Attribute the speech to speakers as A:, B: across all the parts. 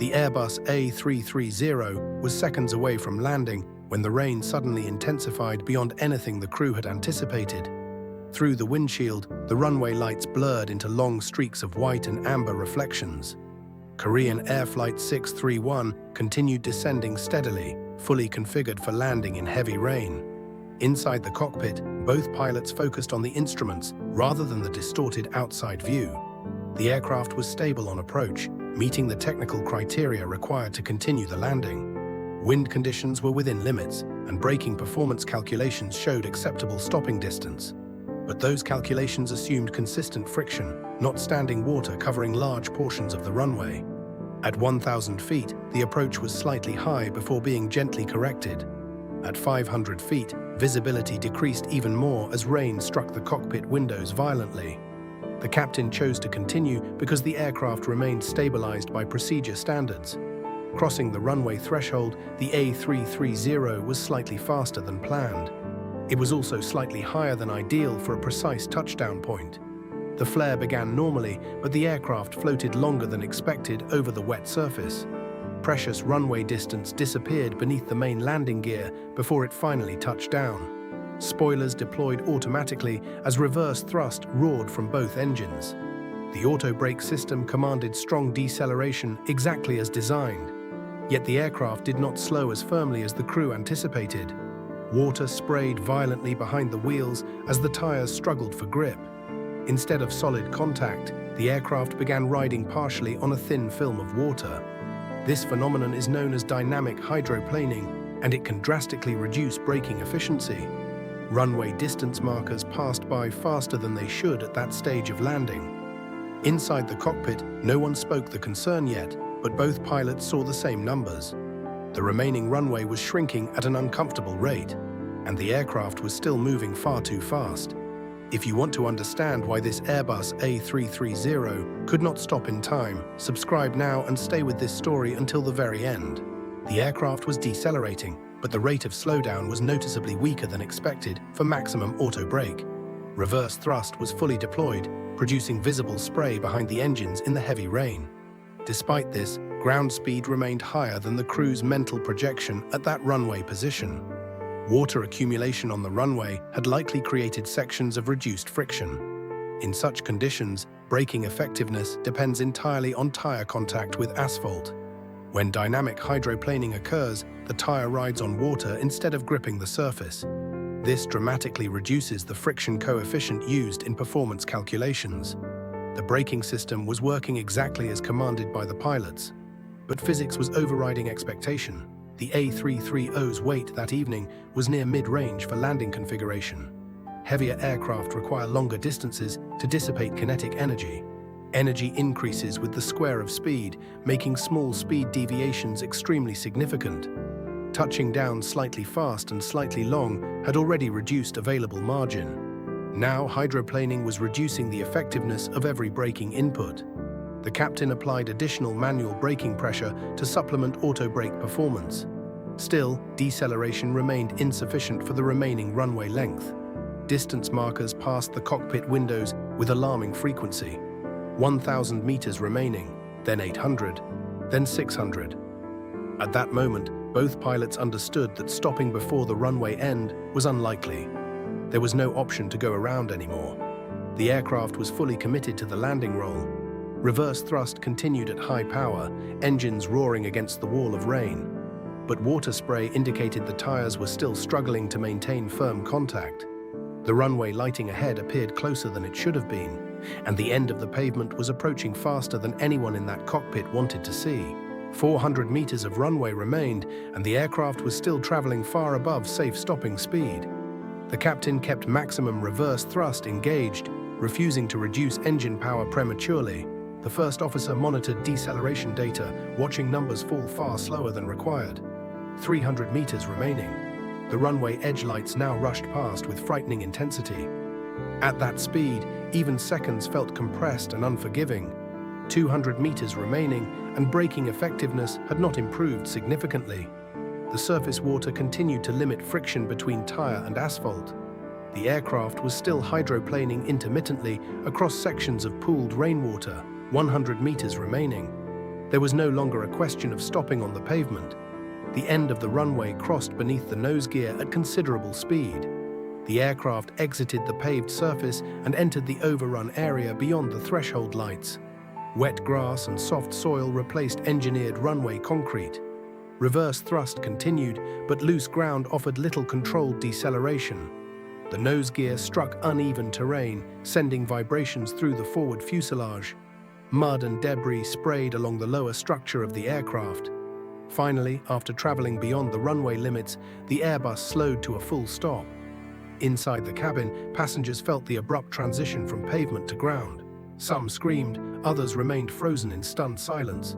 A: The Airbus A330 was seconds away from landing when the rain suddenly intensified beyond anything the crew had anticipated. Through the windshield, the runway lights blurred into long streaks of white and amber reflections. Korean Air Flight 631 continued descending steadily, fully configured for landing in heavy rain. Inside the cockpit, both pilots focused on the instruments rather than the distorted outside view. The aircraft was stable on approach, meeting the technical criteria required to continue the landing. Wind conditions were within limits, and braking performance calculations showed acceptable stopping distance. But those calculations assumed consistent friction, not standing water covering large portions of the runway. At 1,000 feet, the approach was slightly high before being gently corrected. At 500 feet, visibility decreased even more as rain struck the cockpit windows violently. The captain chose to continue because the aircraft remained stabilized by procedure standards. Crossing the runway threshold, the A330 was slightly faster than planned. It was also slightly higher than ideal for a precise touchdown point. The flare began normally, but the aircraft floated longer than expected over the wet surface. Precious runway distance disappeared beneath the main landing gear before it finally touched down. Spoilers deployed automatically as reverse thrust roared from both engines. The Autobrake system commanded strong deceleration exactly as designed. Yet the aircraft did not slow as firmly as the crew anticipated. Water sprayed violently behind the wheels as the tires struggled for grip. Instead of solid contact, the aircraft began riding partially on a thin film of water. This phenomenon is known as dynamic hydroplaning, and it can drastically reduce braking efficiency. Runway distance markers passed by faster than they should at that stage of landing. Inside the cockpit, no one spoke the concern yet, but both pilots saw the same numbers. The remaining runway was shrinking at an uncomfortable rate, and the aircraft was still moving far too fast. If you want to understand why this Airbus A330 could not stop in time, subscribe now and stay with this story until the very end. The aircraft was decelerating, but the rate of slowdown was noticeably weaker than expected for maximum auto brake. Reverse thrust was fully deployed, producing visible spray behind the engines in the heavy rain. Despite this, ground speed remained higher than the crew's mental projection at that runway position. Water accumulation on the runway had likely created sections of reduced friction. In such conditions, braking effectiveness depends entirely on tire contact with asphalt. When dynamic hydroplaning occurs, the tire rides on water instead of gripping the surface. This dramatically reduces the friction coefficient used in performance calculations. The braking system was working exactly as commanded by the pilots, but physics was overriding expectation. The A330's weight that evening was near mid-range for landing configuration. Heavier aircraft require longer distances to dissipate kinetic energy. Energy increases with the square of speed, making small speed deviations extremely significant. Touching down slightly fast and slightly long had already reduced available margin. Now hydroplaning was reducing the effectiveness of every braking input. The captain applied additional manual braking pressure to supplement auto brake performance. Still, deceleration remained insufficient for the remaining runway length. Distance markers passed the cockpit windows with alarming frequency. 1,000 meters remaining, then 800, then 600. At that moment, both pilots understood that stopping before the runway end was unlikely. There was no option to go around anymore. The aircraft was fully committed to the landing roll. Reverse thrust continued at high power, engines roaring against the wall of rain. But water spray indicated the tires were still struggling to maintain firm contact. The runway lighting ahead appeared closer than it should have been, and the end of the pavement was approaching faster than anyone in that cockpit wanted to see. 400 meters of runway remained, and the aircraft was still traveling far above safe stopping speed. The captain kept maximum reverse thrust engaged, refusing to reduce engine power prematurely. The first officer monitored deceleration data, watching numbers fall far slower than required. 300 meters remaining. The runway edge lights now rushed past with frightening intensity. At that speed, even seconds felt compressed and unforgiving. 200 meters remaining, and braking effectiveness had not improved significantly. The surface water continued to limit friction between tire and asphalt. The aircraft was still hydroplaning intermittently across sections of pooled rainwater, 100 meters remaining. There was no longer a question of stopping on the pavement. The end of the runway crossed beneath the nose gear at considerable speed. The aircraft exited the paved surface and entered the overrun area beyond the threshold lights. Wet grass and soft soil replaced engineered runway concrete. Reverse thrust continued, but loose ground offered little controlled deceleration. The nose gear struck uneven terrain, sending vibrations through the forward fuselage. Mud and debris sprayed along the lower structure of the aircraft. Finally, after traveling beyond the runway limits, the Airbus slowed to a full stop. Inside the cabin, passengers felt the abrupt transition from pavement to ground. Some screamed, others remained frozen in stunned silence.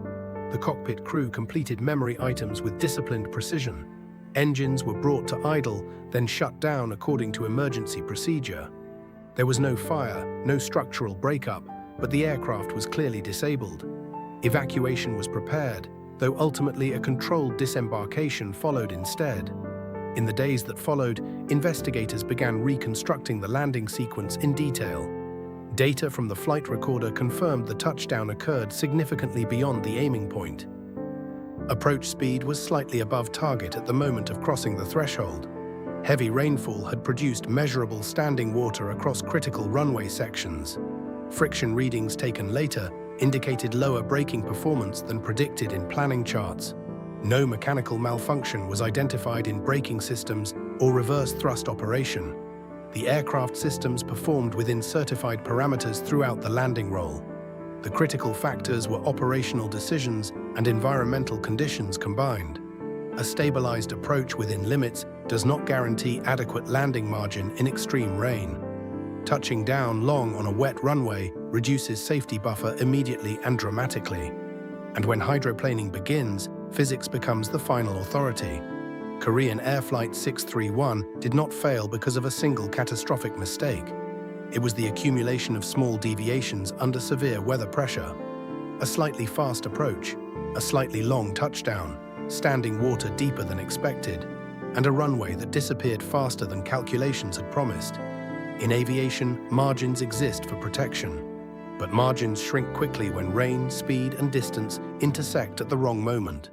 A: The cockpit crew completed memory items with disciplined precision. Engines were brought to idle, then shut down according to emergency procedure. There was no fire, no structural breakup, but the aircraft was clearly disabled. Evacuation was prepared, though ultimately a controlled disembarkation followed instead. In the days that followed, investigators began reconstructing the landing sequence in detail. Data from the flight recorder confirmed the touchdown occurred significantly beyond the aiming point. Approach speed was slightly above target at the moment of crossing the threshold. Heavy rainfall had produced measurable standing water across critical runway sections. Friction readings taken later indicated lower braking performance than predicted in planning charts. No mechanical malfunction was identified in braking systems or reverse thrust operation. The aircraft systems performed within certified parameters throughout the landing roll. The critical factors were operational decisions and environmental conditions combined. A stabilized approach within limits does not guarantee adequate landing margin in extreme rain. Touching down long on a wet runway reduces safety buffer immediately and dramatically. And when hydroplaning begins, physics becomes the final authority. Korean Air Flight 631 did not fail because of a single catastrophic mistake. It was the accumulation of small deviations under severe weather pressure. A slightly fast approach, a slightly long touchdown, standing water deeper than expected, and a runway that disappeared faster than calculations had promised. In aviation, margins exist for protection. But margins shrink quickly when rain, speed, and distance intersect at the wrong moment.